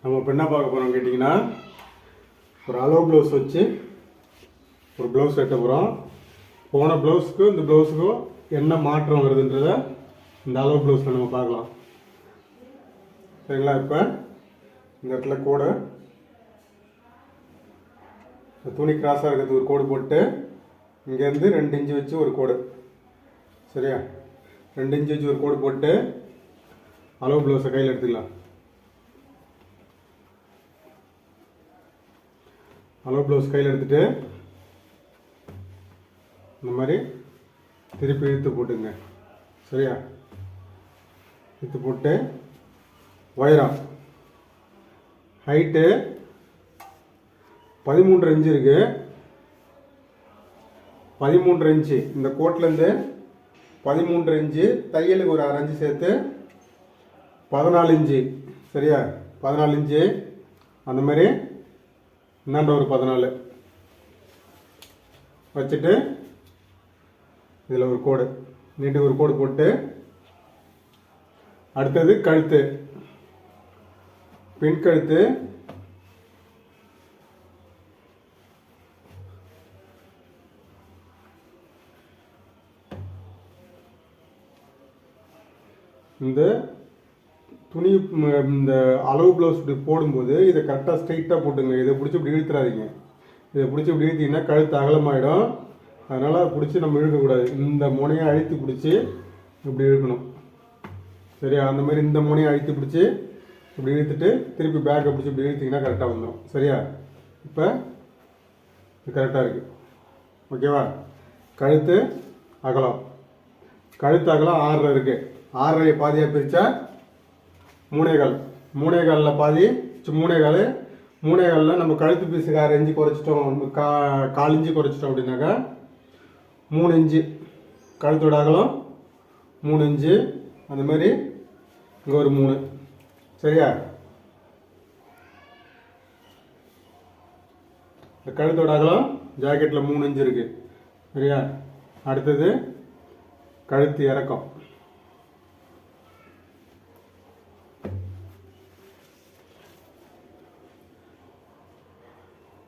நம்ம இப்போ என்ன பார்க்க போகிறோம் கேட்டிங்கன்னா, ஒரு அளவு ப்ளவுஸ் வச்சு ஒரு ப்ளவுஸ் வெட்ட போகிறோம். போன ப்ளவுஸுக்கும் இந்த ப்ளவுஸுக்கும் என்ன மாற்றம் வருதுன்றத இந்த அளவு ப்ளவுஸில் நம்ம பார்க்கலாம். சரிங்களா? இப்போ இந்த இடத்துல கோடு, துணி கிராஸாக இருக்கிறது ஒரு கோடு போட்டு இங்கேருந்து 2 இன்ச்சு வச்சு ஒரு கோடு, சரியா? 2 இன்ச்சு வச்சு ஒரு கோடு போட்டு அளவு ப்ளவுஸை கையில் எடுத்துக்கலாம். அளவு ப்ளவுஸ் கையில் எடுத்துகிட்டு இந்த மாதிரி திருப்பி இழுத்து போட்டுங்க, சரியா? இழுத்து போட்டு உயரம் ஹைட்டு 13 இன்ச்சு இருக்கு. 13 இன்ச்சு இந்த கோட்லேருந்து 13 இன்ச்சு, தையலுக்கு ஒரு 1/2 இன்ச்சு சேர்த்து 14 இன்ச்சு, சரியா? 14 இன்ச்சு. அந்த மாதிரி இந்தாண்ட ஒரு 14 வச்சுட்டு இதில் ஒரு கோடு நீட்டு ஒரு கோடு போட்டு, அடுத்தது கழுத்து, பின் கழுத்து இந்த துணி இந்த அளவு ப்ளவுஸ் இப்படி போடும்போது இதை கரெக்டாக ஸ்ட்ரைட்டாக போட்டுங்க. இதை பிடிச்சி இப்படி இழுத்துறாதீங்க. இதை பிடிச்சி இப்படி இழுத்தீங்கன்னா கழுத்து அகலமாயிடும். அதனால் பிடிச்சி நம்ம இழுக்கக்கூடாது. இந்த முனையை அழுத்தி பிடிச்சி இப்படி இழுக்கணும், சரியா? அந்த மாதிரி இந்த முனையை அழுத்தி பிடிச்சி இப்படி இழுத்துட்டு திருப்பி பேக்கை பிடிச்சி இப்படி இழுத்திங்கன்னா கரெக்டாக வந்துடும், சரியா? இப்போ இது கரெக்டாக இருக்குது, ஓகேவா? கழுத்து அகலம் 6.5 இருக்குது. 6.5 பாதியாக பிரித்தா 3.25. 3.25 பாதி 3.25 நம்ம கழுத்து பீஸுக்கு 1/2 இன்ச்சு குறைச்சிட்டோம், 1/4 இன்ச்சு குறைச்சிட்டோம் அப்படின்னாக்கா 3 இன்ச்சு கழுத்தோட அகலம் 3 இன்ச்சு. அந்த மாதிரி இங்கே ஒரு 3, சரியா? இந்த கழுத்தோட அகலம் ஜாக்கெட்டில் 3 இன்ச்சு இருக்குது, சரியா? அடுத்தது கழுத்து இறக்கம்.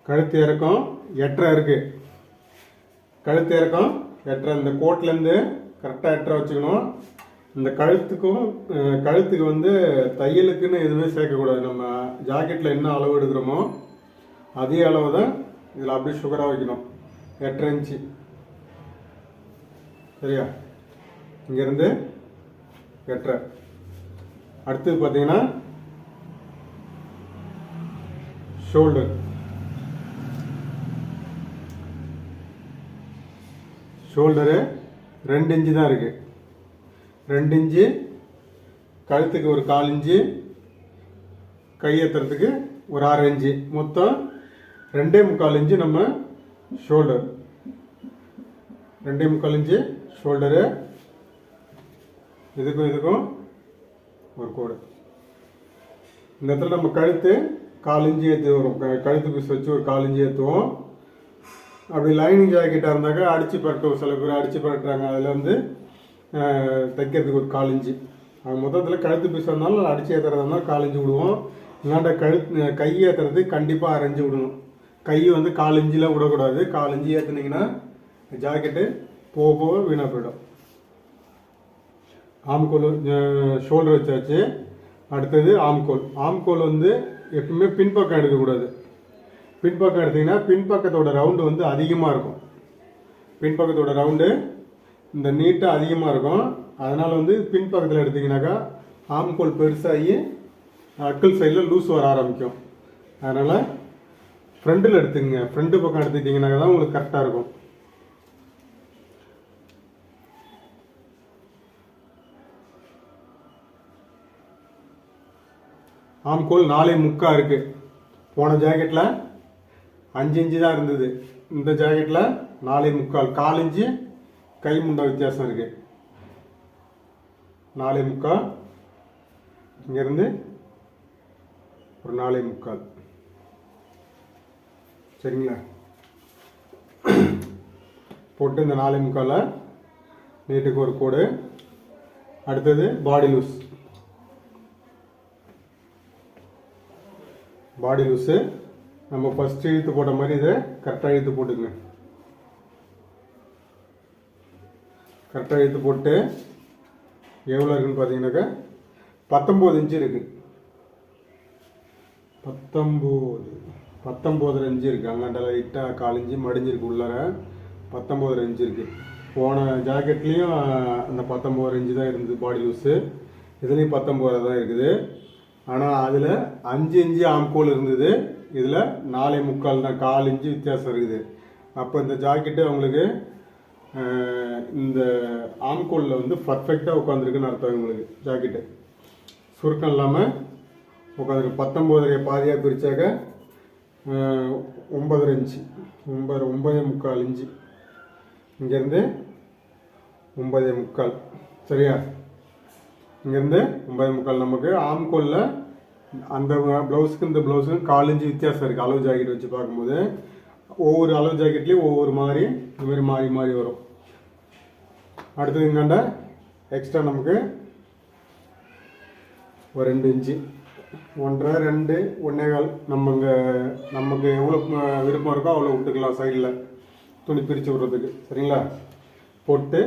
கழுத்து இறக்கம் 8.5 இருக்குது. கழுத்து இறக்கம் 8.5. இந்த கோட்லேருந்து கரெக்டாக 8.5 வச்சுக்கணும். இந்த கழுத்துக்கு வந்து தையலுக்குன்னு எதுவுமே சேர்க்கக்கூடாது. நம்ம ஜாக்கெட்டில் என்ன அளவு எடுக்கிறோமோ அதே அளவு தான் இதில் அப்படியே சுகராக வைக்கணும். 8.5 இன்ச்சு, சரியா? இங்கேருந்து 8.5. அடுத்தது பார்த்தீங்கன்னா ஷோல்டர். ஷோல்டரு 2 இன்ச்சு தான் இருக்குது. 2 இன்ச்சு, கழுத்துக்கு ஒரு 1/4 இன்ச்சு, கையேற்றுறதுக்கு ஒரு 1/2 இன்ச்சு, மொத்தம் 2.25 இன்ச்சு நம்ம ஷோல்டர். 2.25 inch shoulder. இதுக்கும் ஒரு கோடு. இந்த இடத்துல நம்ம கழுத்து 1/4 இன்ச்சு ஏற்றி வரும். கழுத்து பீஸ் வச்சு ஒரு 1/4 இன்ச்சு ஏற்றுவோம். அப்படி லைனிங் ஜாக்கெட்டாக இருந்தாக்கா அடித்து பரட்டுவோம். சில பேர் அடித்து பரட்டுறாங்க. அதில் வந்து தைக்கிறதுக்கு ஒரு 1/4 இன்ச்சு. அது மொத்தத்தில் கழுத்து பீஸ் வந்தாலும் அடித்து ஏற்றுறதா இருந்தாலும் 1/4 இன்ச்சு விடுவோம். இல்லாண்ட கை ஏற்றுறதுக்கு கண்டிப்பாக 1/2 இன்ச்சு விடணும். கை வந்து 1/4 இன்ச்சில் விடக்கூடாது. 1/4 இன்ச்சு ஏற்றுனீங்கன்னா ஜாக்கெட்டு போக வீணாக போயிடும். ஆம்கோல் ஷோல்டர் வச்சாச்சு. அடுத்தது ஆம்கோல் வந்து எப்பவுமே பின்பக்கம் எடுக்கக்கூடாது. பின்பக்கம் எடுத்திங்கன்னா பின்பக்கத்தோட ரவுண்டு வந்து அதிகமாக இருக்கும். பின்பக்கத்தோட ரவுண்டு இந்த நீட்டாக அதிகமாக இருக்கும். அதனால் வந்து பின்பக்கத்தில் எடுத்திங்கனாக்கா ஆம்கோல் பெருசாகி அக்கல் சைடில் லூஸ் வர ஆரம்பிக்கும். அதனால் ஃப்ரண்டில் எடுத்துக்கங்க. ஃப்ரண்ட்டு பக்கம் எடுத்துக்கிட்டிங்கனாக்கா தான் உங்களுக்கு கரெக்டாக இருக்கும். ஆம்கோல் 4.25 இருக்குது. போன ஜாக்கெட்டில் 5 இன்ச்சு தான் இருந்தது. இந்த ஜாக்கெட்டில் 4.25. 1/4 இன்ச்சு கை முண்டை வித்தியாசம் இருக்குது. 4.25. இங்கேருந்து ஒரு 4.25, சரிங்களா? போட்டு இந்த 4.25 நீட்டுக்கு ஒரு கோடு. அடுத்தது பாடி லூஸ். பாடி லூஸு நம்ம ஃபஸ்ட்டு இழுத்து போட்ட மாதிரி இதை கரெக்டாக இழுத்து போட்டுங்க. கரெக்டாக இழுத்து போட்டு எவ்வளோ இருக்குன்னு பார்த்தீங்கன்னாக்கா 19 இன்ச்சு இருக்குது. 19.5 இன்ச்சு இருக்குது. அங்காண்ட லைட்டாக 1/4 இன்ச்சு மடிஞ்சிருக்கு. உள்ளார 19 இன்ச்சு இருக்குது. போன ஜாக்கெட்லேயும் அந்த 19 இன்ச்சு தான் இருந்தது பாடி லூஸு. இதுலேயும் 19 தான் இருக்குது. ஆனால் அதில் 5 இன்ச்சு ஆம்கோல் இருந்தது. இதில் 4.75 தான், 1/4 இன்ச்சு வித்தியாசம் இருக்குது. அப்போ இந்த ஜாக்கெட்டு அவங்களுக்கு இந்த ஆம்கோலில் வந்து பர்ஃபெக்டாக உட்காந்துருக்குன்னு அர்த்தம். இவங்களுக்கு ஜாக்கெட்டு சுருக்கம் இல்லாமல் உட்காந்துருக்கு. 19 பாதியாக பிரித்தாக்க 9 இன்ச்சு, 9.75 இன்ச்சு. இங்கேருந்து 9.75. சரியா? இங்கேருந்து 9.75. நமக்கு ஆம்கோலில் அந்த ப்ளவுஸுக்கு இந்த ப்ளவுஸுக்கும் 1/4 இன்ச்சு வித்தியாசம் இருக்குது. அளவு ஜாக்கெட் வச்சு பார்க்கும்போது ஒவ்வொரு அளவு ஜாக்கெட்லேயும் ஒவ்வொரு மாதிரி இந்த மாதிரி மாறி மாறி வரும். அடுத்தது இங்காண்ட எக்ஸ்ட்ரா நமக்கு ஒரு 2 இன்ச்சு, 1.5, 2, 1.25 நமக்கு எவ்வளோ விருப்பம் இருக்கோ அவ்வளோ விட்டுக்கலாம். சைடில் துணி பிரித்து விட்றதுக்கு. சரிங்களா? போட்டு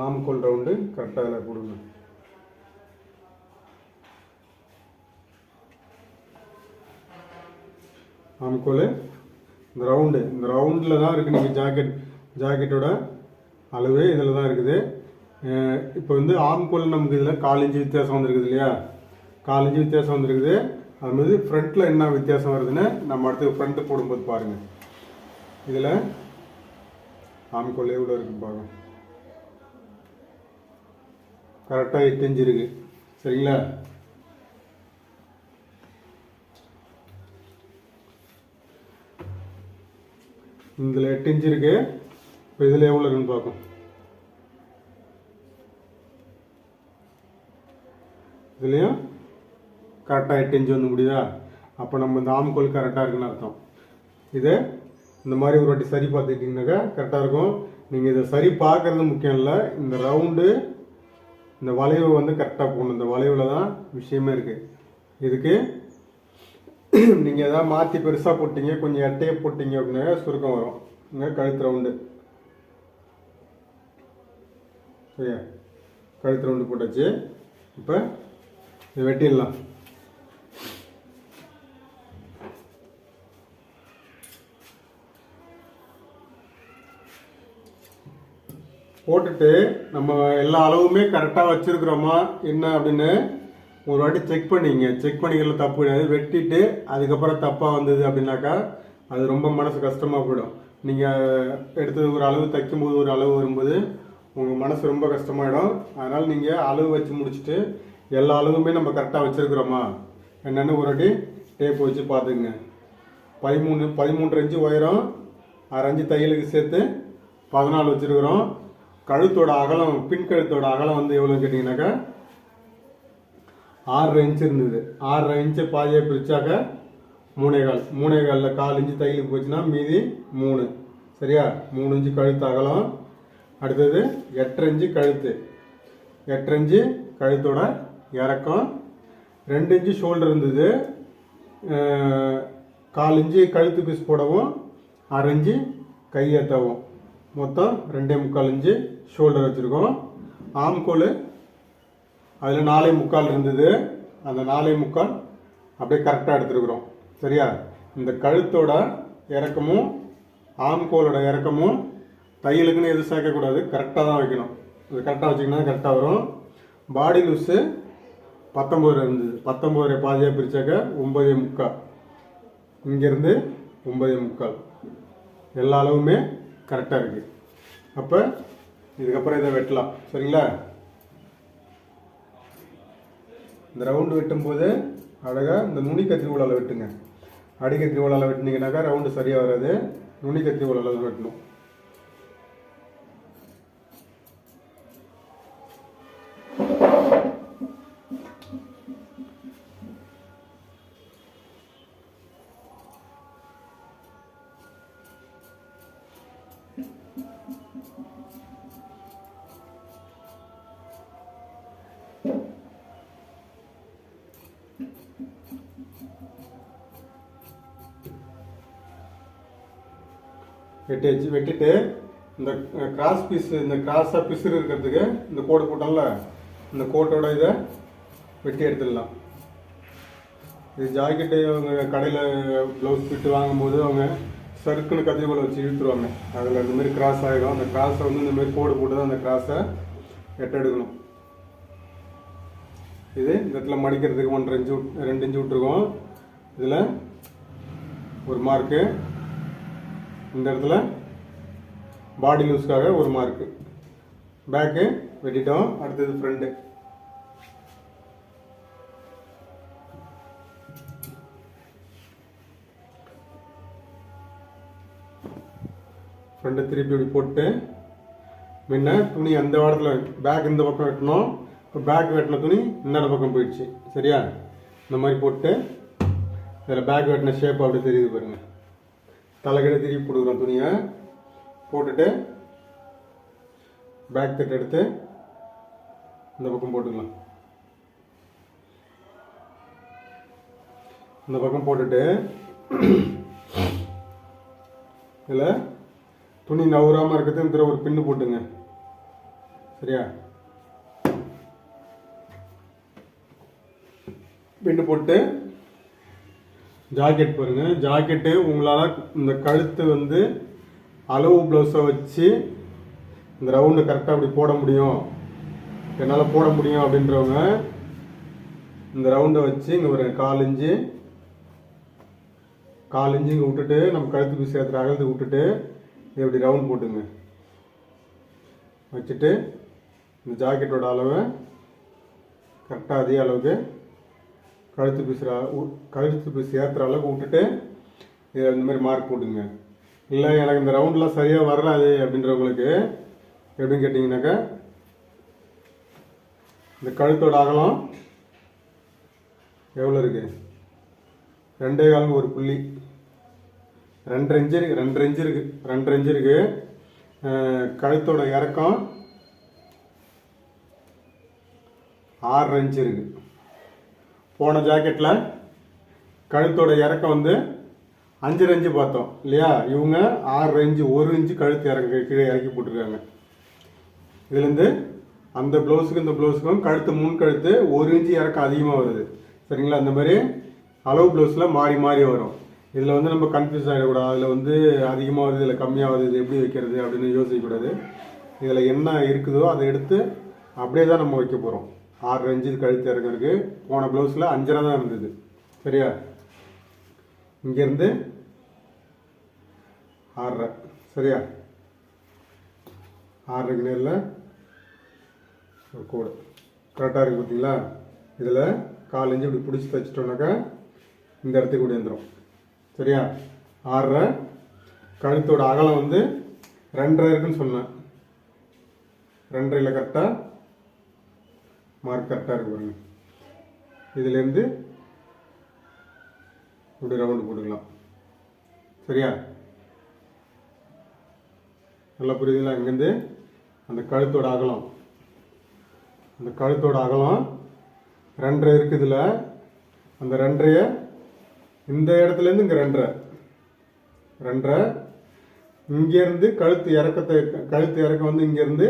ஆம்கோல் ரவுண்டு கரெக்டாக அதில் கொடுங்க. ஆம்கோல் இந்த ரவுண்டில் தான் இருக்குது. நீங்கள் ஜாக்கெட்டோட அளவு இதில் தான் இருக்குது. இப்போ வந்து ஆம்கோல் நமக்கு இதில் 1/4 இன்ச்சு வித்தியாசம் வந்துருக்குது இல்லையா? 1/4 இன்ச்சு வித்தியாசம் வந்துருக்குது. அது மாதிரி ஃப்ரண்ட்டில் என்ன வித்தியாசம் வருதுன்னு நம்ம அடுத்து ஃப்ரண்ட்டு போடும்போது பாருங்கள். இதில் ஆம்கோல் எவ்வளோ இருக்குன்னு பாருங்கள். கரெக்டாக 8 இன்ச்சு இருக்குது. சரிங்களா? இதில் 8 இன்ச்சு இருக்குது. இப்போ இதில் எவ்வளோ இருக்குன்னு பார்க்கும். இதுலேயும் கரெக்டாக 8 இன்ச்சு வந்து முடியுதா? அப்போ நம்ம இந்த ஆம்கோல் கரெக்டாக இருக்குன்னு அர்த்தம். இதை இந்த மாதிரி ஒரு வாட்டி சரி பார்த்துக்கிட்டிங்கனாக்கா கரெக்டாக இருக்கும். நீங்கள் இதை சரி பார்க்குறது முக்கியம் இல்லை. இந்த ரவுண்டு இந்த வளைவு வந்து கரெக்டாக போகணும். இந்த வளைவில் தான் விஷயமே இருக்குது. இதுக்கு நீங்கள் எதாவது மாற்றி பெருசாக போட்டிங்க, கொஞ்சம் எட்டையை போட்டிங்க அப்படின்னா சுருக்கம் வரும். இங்கே கழுத்து ரவுண்டு. சரியா? கழுத்து ரவுண்டு போட்டாச்சு. இப்போ இதை வெட்டிடலாம். போட்டுட்டு நம்ம எல்லா அளவுமே கரெக்டாக வச்சுருக்குறோமா என்ன அப்படின்னு ஒரு வாட்டி செக் பண்ணிங்க. செக் பண்ணிக்கலாம், தப்பு கிடையாது. வெட்டிட்டு அதுக்கப்புறம் தப்பாக வந்தது அப்படின்னாக்கா அது ரொம்ப மனசு கஷ்டமாக போயிடும். நீங்கள் எடுத்தது ஒரு அளவு தைக்கும்போது ஒரு அளவு வரும்போது உங்கள் மனசு ரொம்ப கஷ்டமாயிடும். அதனால் நீங்கள் அளவு வச்சு முடிச்சுட்டு எல்லா அளவுமே நம்ம கரெக்டாக வச்சுருக்குறோமா என்னென்னு ஒரு வாட்டி டேப் வச்சு பார்த்துக்குங்க. 13 இன்ச்சு உயரம், 1/2 இன்ச்சு தையலுக்கு சேர்த்து 14 வச்சுருக்குறோம். கழுத்தோட அகலம், பின் கழுத்தோட அகலம் வந்து எவ்வளோன்னு கேட்டிங்கனாக்கா 6.5 இன்ச்சு இருந்தது. 6.5 இன்ச்சு பாதியாக பிரித்தாக்க 3.25. 3.25ல் 1/4 இன்ச்சு தையலுக்கு போச்சுன்னா மீதி 3. சரியா? 3 இன்ச்சு கழுத்து அகலம். அடுத்தது 8.5 இன்ச்சு கழுத்து. 8.5 இன்ச்சு கழுத்தோட இறக்கம். 2 இன்ச்சு ஷோல்டர் இருந்தது. 1/4 இன்ச்சு கழுத்து பீஸ் போடவும், 1/2 இன்ச்சு கையேற்றவும். மொத்தம் 2.75 இன்ச்சு ஷோல்டர் வச்சுருக்கோம். ஆம்கோல் அதில் 4.75 இருந்தது. அந்த 4.75 அப்படியே கரெக்டாக எடுத்துருக்குறோம். சரியா? இந்த கழுத்தோட இறக்கமும் ஆம்கோலோட இறக்கமும் தையலுக்குன்னு எதுவும் சேர்க்கக்கூடாது. கரெக்டாக தான் வைக்கணும். இது கரெக்டாக வச்சிங்கன்னா கரெக்டாக வரும். பாடி லூஸு 19 இருந்தது. 19 பாதியாக பிரித்தாக்க 9.75. இங்கேருந்து 9.75. எல்லா அளவுமே கரெக்டாக இருக்குது. அப்போ இதுக்கப்புறம் இதை வெட்டலாம். சரிங்களா? இந்த ரவுண்டு வெட்டும்போது அழகாக இந்த நுனி கத்திரி கோலால் வெட்டுங்க. அடிக்கத்திரி கோலால் வெட்டினீங்கன்னாக்கா ரவுண்டு சரியாக வராது. நுனி கத்திரி கோலால் வெட்டணும். வெட்டியாச்சு. வெட்டிட்டு இந்த கிராஸ் பீஸ், இந்த கிராஸாக பிசுறு இருக்கிறதுக்கு இந்த கோடு போட்டோம்ல, இந்த கோட்டோட இதை வெட்டி எடுத்துடலாம். இது ஜாக்கெட்டு அவங்க கடையில் ப்ளவுஸ் ஃபிட்டு வாங்கும்போது அவங்க சறுக்குன்னு கத்திரிக்கோலை வச்சு இழுத்துருவாங்க. அதில் இந்தமாரி கிராஸ் ஆகிடும். அந்த கிராஸை வந்து இந்தமாரி கோடு போட்டு தான் அந்த கிராஸை வெட்ட எடுக்கணும். இது இந்த இடத்துல மடிக்கிறதுக்கு 1.5 இன்ச்சு 2 இன்ச்சு விட்டுருக்கோம். இதில் ஒரு மார்க்கு, இந்த இடத்துல பாடி லூஸ்க்காக ஒரு மார்க்கு. பேக்கு வெட்டிட்டோம். அடுத்தது ஃப்ரண்ட்டு. ஃப்ரண்ட்டை திருப்பி இப்படி போட்டு முன்ன துணி அந்த வாரத்தில் பேக் இந்த பக்கம் வெட்டணும். இப்போ பேக் வெட்டின துணி இன்னொரு பக்கம் போயிடுச்சு. சரியா? இந்த மாதிரி போட்டு இதில் பேக் வெட்டின ஷேப் அப்படி தெரியுது பாருங்கள். தலைக்கடை திருப்பி போட்டுக்கிறோம். துணியை போட்டுட்டு பேக் தட்டு எடுத்து இந்த பக்கம் போட்டுக்கலாம். இந்த பக்கம் போட்டுட்டு இதில் துணி நவுறாமல் இருக்கிறது இந்த ஒரு பின்னு போட்டுங்க. சரியா? பின்னு போட்டு ஜாக்கெட் பாருங்க. ஜாக்கெட்டு உங்களால் இந்த கழுத்து வந்து அளவு ப்ளவுஸை வச்சு இந்த ரவுண்டு கரெக்டாக அப்படி போட முடியும், என்னால் போட முடியும் அப்படின்றவங்க இந்த ரவுண்டை வச்சு இங்கே ஒரு 1/4 இன்ச்சு இங்கே விட்டுட்டு நம்ம கழுத்து பீஸ் சேர்த்துற அகலத்துக்கு விட்டுட்டு இப்படி ரவுண்ட் போட்டுங்க. வச்சுட்டு இந்த ஜாக்கெட்டோட அளவை கரெக்டாக அதே அளவுக்கு கழுத்து பீஸ் ஏற்றுற அளவுக்கு விட்டுட்டு இதில் இந்த மாதிரி மார்க் போட்டுங்க. இல்லை எனக்கு இந்த ரவுண்ட்லாம் சரியாக வராது அப்படின்றவங்களுக்கு எப்படின்னு கேட்டிங்கனாக்கா, இந்த கழுத்தோட அகலம் எவ்வளோ இருக்குது? 2.25 ஒரு புள்ளி 2.5 இன்ச்சு இருக்குது. 2.5 இன்ச்சு இருக்குது. கழுத்தோட இறக்கம் 6.5 இன்ச்சு இருக்குது. போன ஜாக்கெட்டில் கழுத்தோட இறக்கம் வந்து 5.5 இன்ச்சு பார்த்தோம் இல்லையா? இவங்க 6.5 இன்ச்சு 1 இன்ச்சு கழுத்து கீழே இறக்கி போட்டிருக்காங்க. இதுலேருந்து அந்த ப்ளவுஸுக்கு இந்த ப்ளவுஸுக்கும் கழுத்து முன் கழுத்து 1 இன்ச்சு இறக்கம் அதிகமாக வருது. சரிங்களா? அந்த மாதிரி அளவு ப்ளவுஸில் மாறி மாறி வரும். இதில் வந்து நம்ம கன்ஃபியூஸ் ஆகிடக்கூடாது. அதில் வந்து அதிகமாக வருது, இதில் கம்மியாக வருது, இது எப்படி வைக்கிறது அப்படின்னு யோசிக்கக்கூடாது. இதில் என்ன இருக்குதோ அதை எடுத்து அப்படியே தான் நம்ம வைக்க போகிறோம். 6.5 இன்ச்சு கழுத்து இறக்கிறதுக்கு போன ப்ளவுஸில் 5.5 தான் இருந்தது. சரியா? இங்கேருந்து 6.5. சரியா? 6.5 நேரில் ஒரு கோடு கரெக்டாக இருக்குது பார்த்தீங்களா? இதில் 1/4 இன்ச்சு இப்படி பிடிச்சி தைச்சிட்டோம்னாக்கா இந்த இடத்துக்கு கூடி வந்துடும். சரியா? 6.5. கழுத்தோட அகலம் வந்து 2.5 இருக்குன்னு சொன்னேன். 2.5ல் கரெக்டாக மார்க் கரெக்டாக இருக்கு பாருங்க. இதுலேருந்து இப்படி ரவுண்டு போட்டுக்கலாம். சரியா? நல்லா புரியுதுங்களா? இங்கேருந்து அந்த கழுத்தோட அகலம் 2.5 இருக்குது. இதில் அந்த 2.5 இந்த இடத்துலேருந்து இங்கே 2.5 இங்கேருந்து கழுத்து இறக்கம் வந்து இங்கேருந்து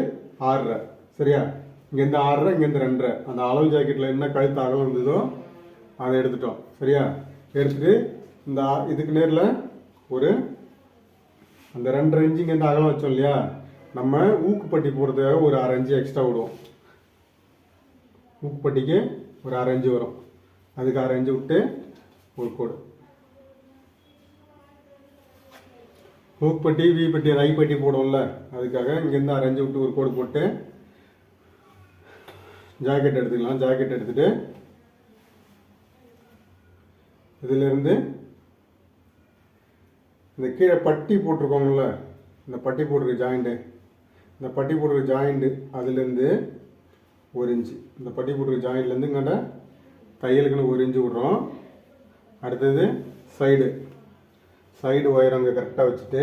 6.5. சரியா? இங்கேருந்து 6.5, இங்கேருந்து 2.5. அந்த அளவு ஜாக்கெட்டில் என்ன கழுத்து அகலம் இருந்ததோ அதை எடுத்துட்டோம். சரியா? எடுத்துட்டு இந்த இதுக்கு நேரில் ஒரு அந்த 2.5 இன்ச்சு இங்கேருந்து அகலம் வச்சோம் இல்லையா? நம்ம ஊக்குப்பட்டி போகிறதுக்காக ஒரு 1/2 இன்ச்சு எக்ஸ்ட்ரா விடுவோம். ஊக்குப்பட்டிக்கு ஒரு 1/2 இன்ச்சு வரும். அதுக்கு 1/2 இன்ச்சு விட்டு ஒரு கோடு. ஊக்குப்பட்டி வீப்பட்டி ரைப்பட்டி போடுவோம்ல, அதுக்காக இங்கேருந்து 1/2 இன்ச்சு விட்டு ஒரு கோடு போட்டு ஜாக்கெட் எடுத்துக்கலாம். ஜாக்கெட் எடுத்துட்டு இதிலிருந்து இந்த கீழே பட்டி போட்டிருக்கோம்ல, இந்த பட்டி போட்டிருக்க ஜாயிண்ட்டு, இந்த பட்டி போட்டிருக்க ஜாயிண்ட்டு அதுலேருந்து 1 இன்ச்சு, இந்த பட்டி போட்டிருக்க ஜாயிண்ட்லேருந்து இங்கே தையலுக்குன்னு 1 இன்ச்சு விட்றோம். அடுத்தது சைடு ஒயர் அங்கே கரெக்டாக வச்சுட்டு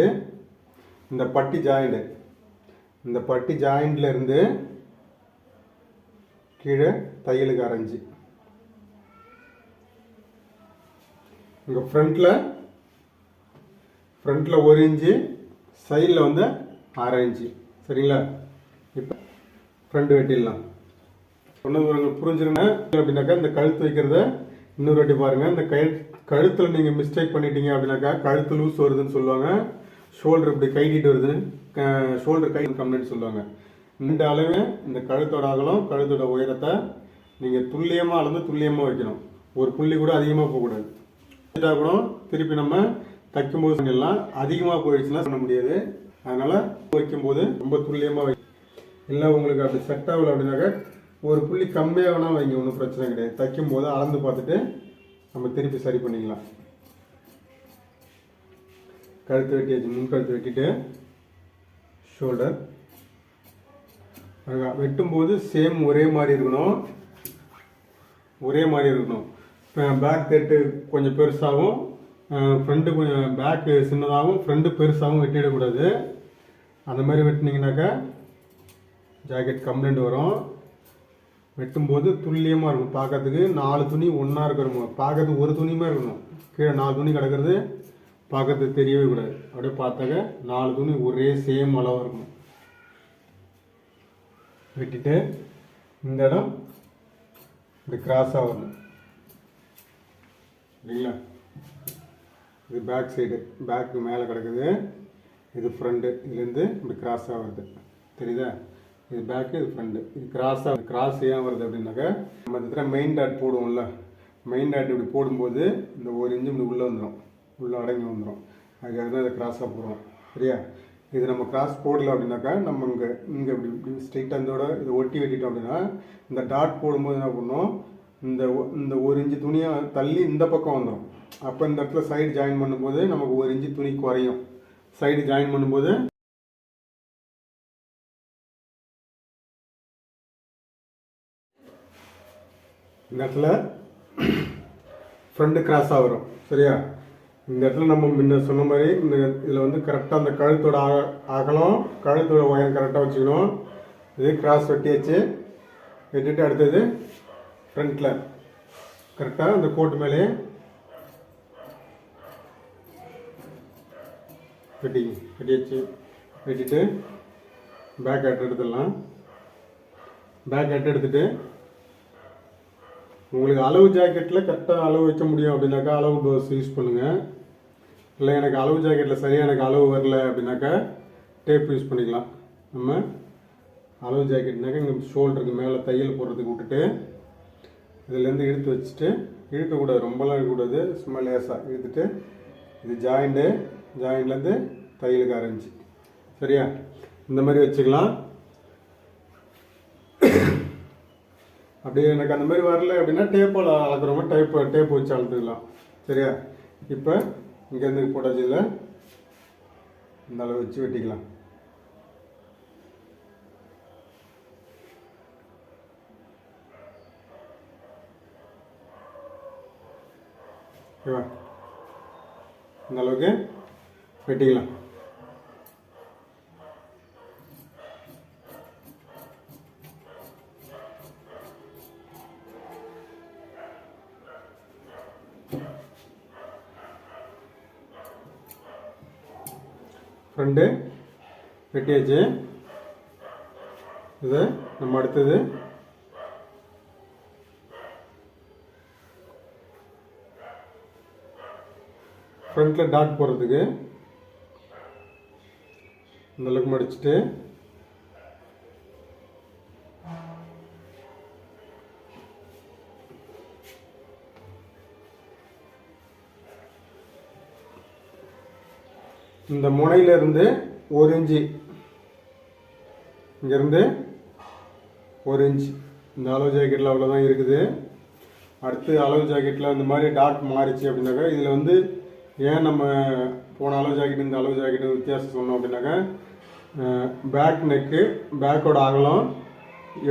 இந்த பட்டி ஜாயிண்ட்லேருந்து கீழே தையலுக்கு 1/2 இன்ச்சு. இங்கே ஃப்ரண்ட்டில் 1 இன்ச்சு, சைடில் வந்து 1/2 இன்ச்சு. சரிங்களா? இப்போ ஃப்ரண்ட் வெட்டிடலாம். சொன்னது உங்களுக்கு புரிஞ்சுருங்க அப்படின்னாக்கா இந்த கழுத்து வைக்கிறத இன்னொரு வாட்டி பாருங்கள். இந்த கழுத்தில் நீங்கள் மிஸ்டேக் பண்ணிட்டீங்க அப்படின்னாக்கா கழுத்து லூஸ் வருதுன்னு சொல்லுவாங்க, ஷோல்டர் இப்படி கைட்டிட்டு வருதுன்னு, ஷோல்டர் கை கம்ப்ளைண்ட் சொல்லுவாங்க. இந்த அளவு இந்த கழுத்தோட அகலம், கழுத்தோட உயரத்தை நீங்கள் துல்லியமாக அளந்து துல்லியமாக வைக்கணும். ஒரு புள்ளி கூட அதிகமாக போகக்கூடாது. கூட திருப்பி நம்ம தைக்கும்போது பண்ணிடலாம். அதிகமாக போயிடுச்சுன்னா பண்ண முடியாது. அதனால் வைக்கும்போது ரொம்ப துல்லியமாக வை. இல்லை உங்களுக்கு அப்படி செட் ஆகலை அப்படின்னாக்கா ஒரு புள்ளி கம்மியாக வேணால் வைங்க, ஒன்றும் பிரச்சனை கிடையாது. தைக்கும்போது அளந்து பார்த்துட்டு நம்ம திருப்பி சரி பண்ணிக்கலாம். கழுத்து வெட்டியாச்சு. முன் கழுத்து வெட்டிட்டு ஷோல்டர் வெட்டும்போது சேம் ஒரே மாதிரி இருக்கணும். பேக் தேட்டு கொஞ்சம் பெருசாகவும் ஃப்ரண்ட்டு கொஞ்சம் பேக்கு சின்னதாகவும் ஃப்ரண்ட்டு பெருசாகவும் வெட்டிடக்கூடாது. அந்த மாதிரி வெட்டினீங்கன்னாக்கா ஜாக்கெட் கம்ப்ளைண்ட் வரும். வெட்டும்போது துல்லியமாக இருக்கும். பார்க்கறதுக்கு 4 துணி ஒன்றா இருக்கணும். பார்க்கறதுக்கு ஒரு துணியுமே இருக்கணும். கீழே 4 துணி கிடக்கிறது பார்க்கறதுக்கு தெரியவே கூடாது. அப்படியே பார்த்தாக்க 4 துணி ஒரே சேம் அளவாக இருக்கணும். வெட்டிட்டு இந்த இடம் இது கிராஸாக வரணும். இல்லைங்களா? இது பேக் சைடு, பேக்கு மேலே கிடக்குது. இது ஃப்ரண்ட்டு, இதுலேருந்து இப்படி கிராஸாக வருது. தெரியுதா? இது பேக்கு, இது ஃப்ரண்ட்டு. இது கிராஸ் ஏன் வருது அப்படின்னாக்கா நம்ம இந்த மெயின் டாட் போடுவோம்ல, மெயின் டாட் இப்படி போடும்போது இந்த 1 இன்ச்சு இப்படி உள்ளே வந்துடும், உள்ளே அடங்கி வந்துடும். அதுக்காக தான் இதை கிராஸாக போடுவோம். சரியா? இது நம்ம கிராஸ் போடல அப்படின்னாக்கா நம்ம இங்கே இப்படி ஸ்ட்ரெயிட்டாக இதோட இதை ஒட்டி வெட்டிட்டோம் அப்படின்னா இந்த டாட் போடும்போது என்ன பண்ணணும், இந்த 1 இன்ச்சு துணியை தள்ளி இந்த பக்கம் வந்துடும். அப்போ இந்த இடத்துல சைடு ஜாயின் பண்ணும்போது நமக்கு 1 இன்ச்சு துணி குறையும். சைடு ஜாயின் பண்ணும்போது இந்த இடத்துல ஃப்ரண்ட் கிராஸாக வரும். சரியா? இந்த இடத்துல நம்ம முன்ன சொன்ன மாதிரி இதில் வந்து கரெக்டாக அந்த கழுத்தோட அகலம், கழுத்தோட உயரம் கரெக்டாக வச்சுக்கணும். இது கிராஸ் வெட்டியாச்சு. வெட்டிட்டு அடுத்தது ஃப்ரண்ட்டில் கரெக்டாக அந்த கோட்டு மேலேயே வெட்டியாச்சு. வெட்டிட்டு பேக் அட்டை எடுத்துடலாம். பேக் அட்டை எடுத்துட்டு உங்களுக்கு அளவு ஜாக்கெட்டில் கரெக்டாக அளவு வைக்க முடியும் அப்படின்னாக்கா அளவு ப்ளவுஸ் யூஸ் பண்ணுங்கள். இல்லை எனக்கு அளவு ஜாக்கெட்டில் சரியாக எனக்கு அளவு வரல அப்படின்னாக்கா டேப் யூஸ் பண்ணிக்கலாம். நம்ம அளவு ஜாக்கெட்னாக்கா இங்கே ஷோல்டருக்கு மேலே தையல் போடுறதுக்கு விட்டுட்டு இதுலேருந்து இழுத்து வச்சுட்டு, இழுக்கக்கூடாது, ரொம்பலாம் இழுக்கக்கூடாது, சும்மா லேசாக இழுத்துட்டு இது ஜாயின்லேருந்து தையலுக்கு ஆரம்பிச்சு. சரியா? இந்த மாதிரி வச்சுக்கலாம். அப்படியே எனக்கு அந்த மாதிரி வரல அப்படின்னா டேப்பால் அளக்குறவங்க டேப் வச்சு அளத்துக்கலாம். சரியா? இப்போ இங்கேருந்து போட்டாச்சு. இதில் இந்த அளவு வச்சு வெட்டிக்கலாம். ஓகேவா? இந்த அளவுக்கு வெட்டிக்கலாம். ஃப்ரண்ட்டு வெட்டியாச்சு. இதை நம்ம அடுத்தது ஃப்ரண்ட்டில் டாட் போடுறதுக்கு இந்த அளவுக்கு மடிச்சுட்டு இந்த முனையிலிருந்து 1 இன்ச்சு, இங்கேருந்து 1 இன்ச் இந்த அளவு ஜாக்கெட்டில் அவ்வளோதான் இருக்குது. அடுத்து அளவு ஜாக்கெட்டில் இந்த மாதிரி டாட் மாறிச்சு அப்படின்னாக்கா இதில் வந்து ஏன் நம்ம போன அளவு ஜாக்கெட் இந்த அளவு ஜாக்கெட்டு வித்தியாசம் சொன்னோம் அப்படின்னாக்கா பேக் நெக்கு, பேக்கோட அகலம்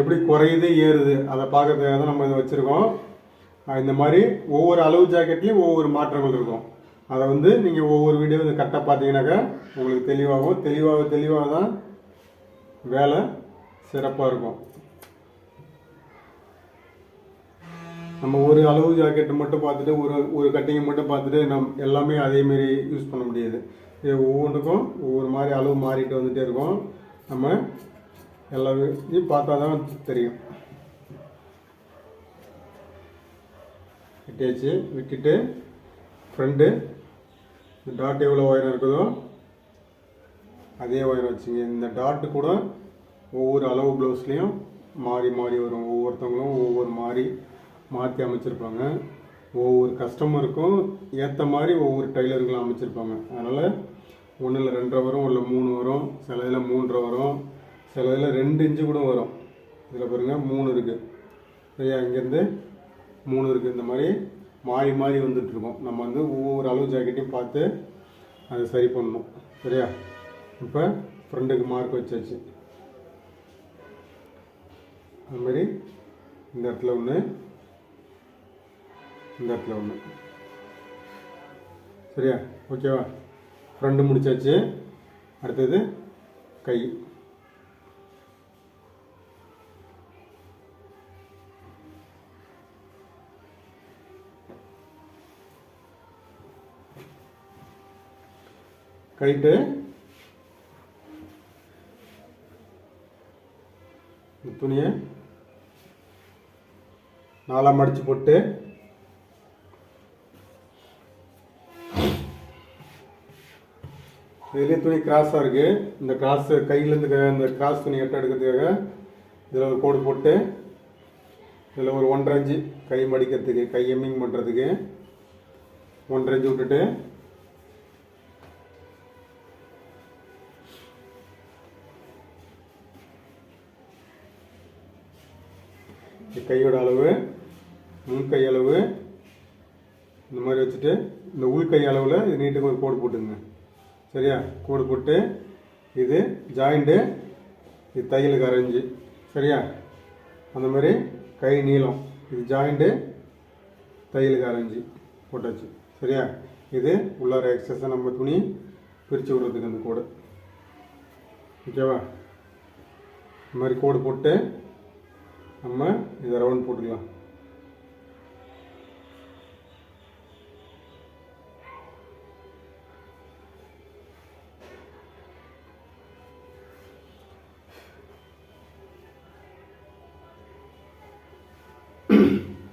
எப்படி குறையுது ஏறுது அதை பார்க்கறதுக்காக தான் நம்ம இதை வச்சுருக்கோம். இந்த மாதிரி ஒவ்வொரு அளவு ஜாக்கெட்லேயும் ஒவ்வொரு மாற்றங்கள் இருக்கும். அதை வந்து நீங்கள் ஒவ்வொரு வீடியோ கரெக்டாக பார்த்தீங்கன்னாக்கா உங்களுக்கு தெளிவாக தான் வேலை சிறப்பாக இருக்கும். நம்ம ஒரு அளவு ஜாக்கெட்டை மட்டும் பார்த்துட்டு ஒரு கட்டிங்கை மட்டும் பார்த்துட்டு எல்லாமே அதேமாரி யூஸ் பண்ண முடியாது. இது ஒவ்வொன்றுக்கும் ஒவ்வொரு மாதிரி அளவு மாறிட்டு வந்துகிட்டே இருக்கும். நம்ம எல்லாத்தையும் பார்த்தா தான் தெரியும். விட்டாச்சு. விட்டுட்டு ஃப்ரண்ட்டு டாட் எவ்வளோ உயரம் இருக்குதோ அதே உயரம் வச்சுங்க. இந்த டாட்டு கூட ஒவ்வொரு அளவு ப்ளவுஸ்லேயும் மாறி மாறி வரும். ஒவ்வொருத்தவங்களும் ஒவ்வொரு மாதிரி மாற்றி அமைச்சிருப்பாங்க. ஒவ்வொரு கஸ்டமருக்கும் ஏற்ற மாதிரி ஒவ்வொரு டைலர்களும் அமைச்சிருப்பாங்க. அதனால் ஒன்றில் 2.5 வரும், இல்லை 3 வரும், சில இதில் 3.5 வரும், சில இதில் 2 இன்ச்சு கூட வரும். இதில் பாருங்கள் 3 இருக்குது. சரியா? இங்கேருந்து 3 இருக்குது. இந்த மாதிரி மாறி மாறி வந்துட்டுருக்கோம். நம்ம வந்து ஒவ்வொரு அளவு ஜாக்கெட்டையும் பார்த்து அதை சரி பண்ணணும். சரியா? இப்போ ஃப்ரெண்டுக்கு மார்க் வச்சாச்சு. அதுமாரி இந்த இடத்துல ஒன்று, இந்த இடத்துல ஒன்று. சரியா? ஓகேவா? ஃப்ரண்ட் முடிச்சாச்சு. அடுத்தது கை. கைட்டு துணியை 4 மடிச்சு போட்டு இதுலேயே துணி கிராஸாக இருக்குது. இந்த கிராஸ் கையிலேருந்து இந்த கிராஸ் துணி எட்ட எடுக்கிறதுக்காக இதில் ஒரு கோடு போட்டு இதில் ஒரு 1.5 இன்ச்சு கை மடிக்கிறதுக்கு, கை எம்மிங் பண்ணுறதுக்கு 1.5 இன்ச்சு விட்டுட்டு கையோட அளவு, முன்கை அளவு இந்த மாதிரி வச்சுட்டு இந்த உள்கை அளவில் இது நீட்டுக்கு ஒரு கோடு போட்டுங்க. சரியா? கோடு போட்டு இது ஜாயிண்ட்டு, இது தையலுக்கு 1/2 இன்ச்சு. சரியா? அந்த மாதிரி கை நீளம், இது ஜாயிண்ட்டு, தையலுக்கு 1/2 இன்ச்சு போட்டாச்சு. சரியா? இது உள்ளார எக்ஸஸாக நம்ம துணி பிரித்து விடுறதுக்கு அந்த கோடு. ஓகேவா? இந்த மாதிரி கோடு போட்டு நம்ம இதை ரவுண்ட் போட்டுக்கலாம்.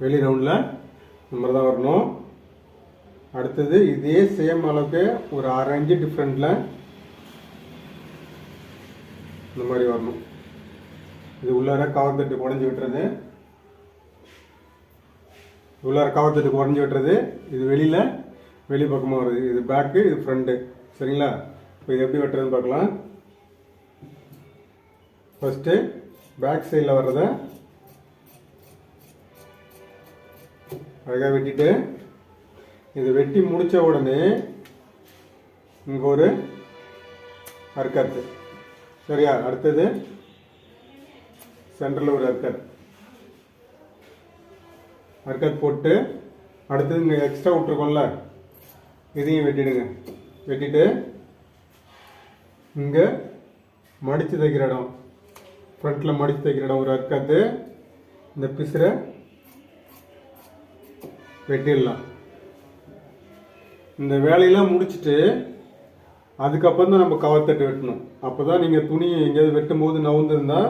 வெளி ரவுண்டில் இந்த மாதிரி தான் வரணும். அடுத்தது இதே சேம் அளவுக்கு ஒரு 1/2 இன்ச்சு டிஃப்ரெண்ட்டில் இந்த மாதிரி வரணும். இது உள்ளார கவர் குறைஞ்சி விட்டுறது, உள்ளார கவர் குறைஞ்சி விட்டுறது. இது வெளி பக்கமாக வருது. இது பேக்கு, இது ஃப்ரண்ட்டு. சரிங்களா? இப்போ இது எப்படி வெட்டுறதுன்னு பார்க்கலாம். ஃபஸ்ட்டு பேக் சைடில் வர்றதை அழகாக வெட்டிட்டு, இது வெட்டி முடித்த உடனே இங்கே ஒரு அர்க்கத்து. சரியா? அடுத்தது சென்டரில் ஒரு அர்க்கத் போட்டு, அடுத்தது இங்கே எக்ஸ்ட்ரா விட்டுருக்கோம்ல இதையும் வெட்டிடுங்க. வெட்டிட்டு இங்கே மடித்து தைக்கிற இடம், ஃப்ரண்ட்டில் மடித்து தைக்கிற இடம் ஒரு அர்க்கத்து. இந்த பிசுரை வெட்டிடலாம். இந்த வேலையெல்லாம் முடிச்சுட்டு அதுக்கப்புறம் தான் நம்ம கவர் தட்டு வெட்டணும். அப்போ தான் நீங்கள் துணி எங்கேயாவது வெட்டும் போது நவுந்துருந்தால்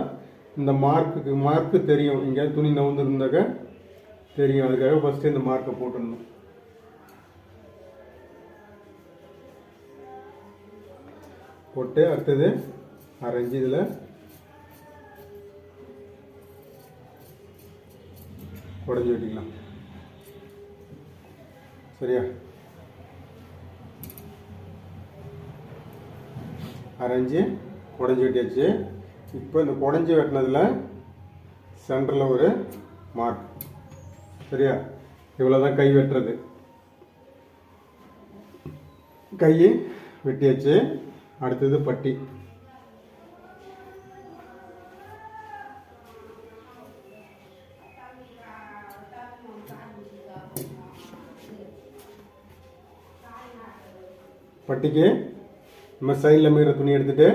இந்த மார்க்கு தெரியும். எங்கேயாவது துணி நவுந்துருந்தாக்க தெரியும். அதுக்காக ஃபஸ்ட்டு இந்த மார்க்கை போட்டுடணும். போட்டு அடுத்தது 1/2 இன்ச்சு இதில் உடஞ்சி வெட்டிக்கலாம். சரியா? 1/2 இன்ச்சு உடஞ்சி வெட்டியாச்சு. இப்போ இந்த குடஞ்சி வெட்டினதில் சென்டரில் ஒரு மார்க். சரியா? இவ்வளோ தான் கை வெட்டுறது. கை வெட்டியாச்சு. அடுத்தது பட்டி. பட்டிக்கு நம்ம சைடில் மீற துணி எடுத்துட்டு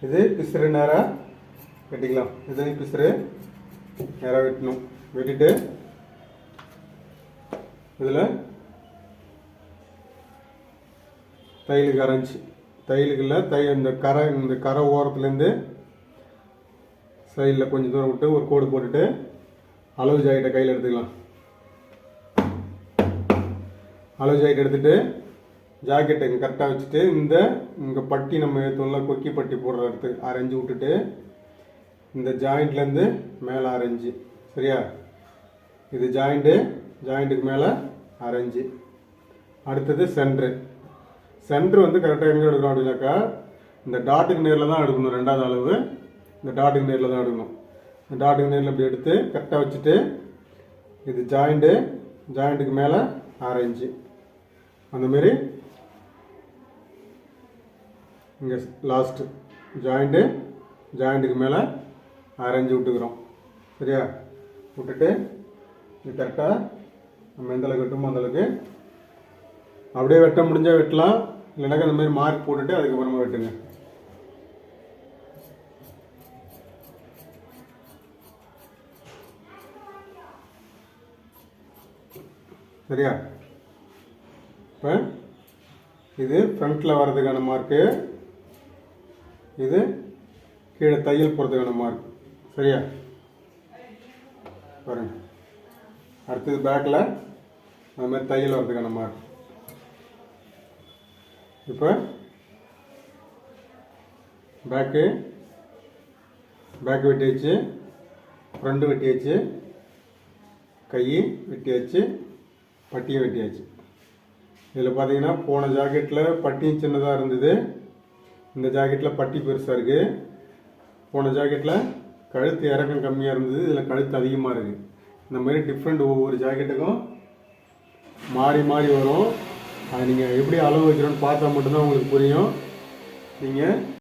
இது பிசுறு நேராக வெட்டிக்கலாம். இதை பிசுறு நேராக வெட்டணும். வெட்டிட்டு இதில் தையலுக்கு அரைஞ்சி தையலுக்கு இல்லை இந்த கரை ஓரத்துலேருந்து சைடில் கொஞ்சம் தூரம் விட்டு ஒரு கோடு போட்டுட்டு அளவு ஜாக்கெட்டை கையில் எடுத்துக்கலாம். அளவு ஜாக்கெட் எடுத்துகிட்டு ஜாக்கெட்டை இங்கே கரெக்டாக வச்சுட்டு இங்கே பட்டி நம்ம ஏற்றோம்ல கொக்கி பட்டி போடுற இடத்துக்கு அரைஞ்சி விட்டுட்டு இந்த ஜாயிண்ட்லேருந்து மேலே அரைஞ்சி, சரியா? இது ஜாயிண்ட்டுக்கு மேலே அரைஞ்சி. அடுத்தது சென்ட்ரு வந்து கரெக்டாக எங்கே எடுக்கணும் அப்படின்னாக்கா இந்த டாட்டுக்கு நேரில் தான் எடுக்கணும். ரெண்டாவது அளவு இந்த டாட்டுக்கு நேரில் தான் எடுக்கணும். இந்த டாட்டுக்கு நேரில் இப்படி எடுத்து கரெக்டாக வச்சுட்டு இது ஜாயிண்ட்டுக்கு மேலே அரைஞ்சி அந்தமாரி இங்கே லாஸ்ட்டு ஜாயிண்ட்டுக்கு மேலே அரைஞ்சி விட்டுக்கிறோம், சரியா? விட்டுட்டு இது கரெக்டாக நம்ம எந்த அளவுக்கு வெட்டுமோ அந்தளவுக்கு அப்படியே வெட்ட முடிஞ்சால் வெட்டலாம், இல்லைனாக்கா அந்த மாதிரி மார்க் போட்டுட்டு அதுக்கப்புறமா வெட்டுங்க. சரியா? இப்போ இது ஃப்ரண்ட்டில் வர்றதுக்கான மார்க்கு, இது கீழே தையல் போகிறதுக்கான மார்க், சரியா? பாருங்க. அடுத்தது பேக்கில் அந்த மாதிரி தையல் வர்றதுக்கான மார்க். இப்போ பேக்கு வெட்டியாச்சு, ஃப்ரண்ட்டு வெட்டியாச்சு, கை வெட்டியாச்சு, பட்டியும் வெட்டியாச்சு. இதில் பார்த்தீங்கன்னா போன ஜாக்கெட்டில் பட்டியும் சின்னதாக இருந்தது, இந்த ஜாக்கெட்டில் பட்டி பெருசாக இருக்குது. போன ஜாக்கெட்டில் கழுத்து இறக்கம் கம்மியாக இருந்தது, இதில் கழுத்து அதிகமாக இருக்குது. இந்த மாதிரி டிஃப்ரெண்ட் ஒவ்வொரு ஜாக்கெட்டுக்கும் மாறி மாறி வரும். அது நீங்கள் எப்படி அளவு வைக்கிறோன்னு பார்த்தா மட்டும்தான் உங்களுக்கு புரியும். நீங்கள்